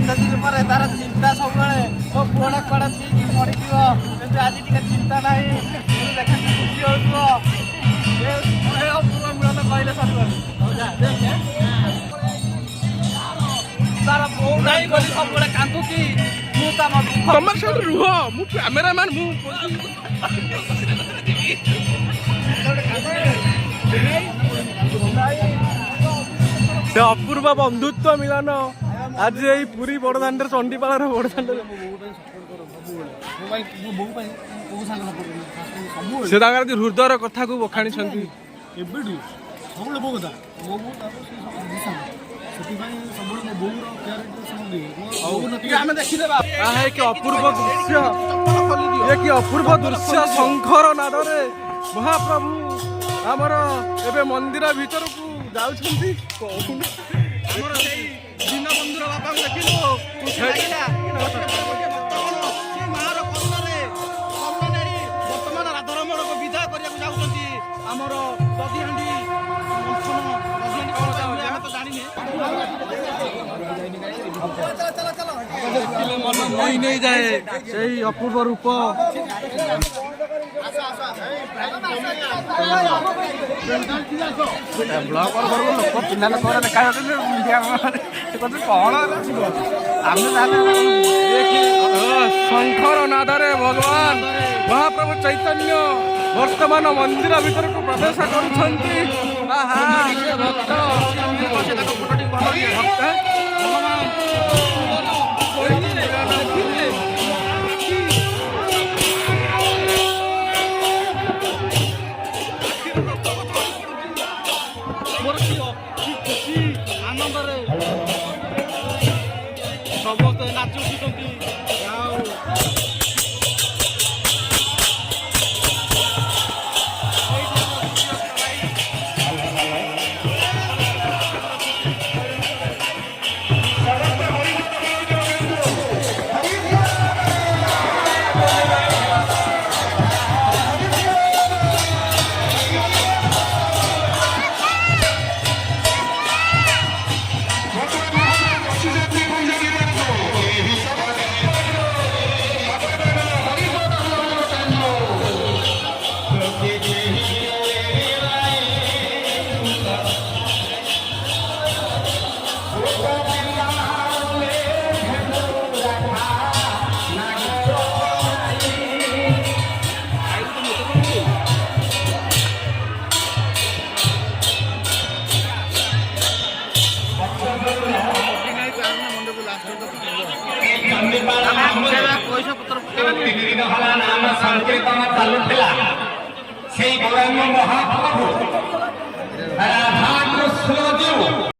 दिन पर तार चिंता सब मो पुअटा कड़ा पीक मरीज आज टे चिंता ना देखा खुशी हो मिलन कहले सर तार बो नहीं बोली सब कांदुची तुम सब रुह मु कैमेरामैन मु से अपूर्व बंधुत्व मिलन आज यही पूरी बड़दाण्ड चंडीपाल बड़दाण्ड से हृदय कथा को बखाणी अपूर्व दृश्य ये अपूर्व दृश्य शंखर नादरे महाप्रभु आमर एबे मंदिर भीतर को जाउछंती दीनबंधुर बापा को देखिलो बर्तमान राधारमण को विदा करिया जाउछंती आमर ददिहांडी मन मोहि नहीं जाए से अपूर्व रूप शंखर नादरे भगवान महाप्रभु चैतन्य वर्तमान मंदिर भीतर को प्रवेश करुछंती आनंदरे समस्त नाचुंट संकीर्तन चालू महाप्रभु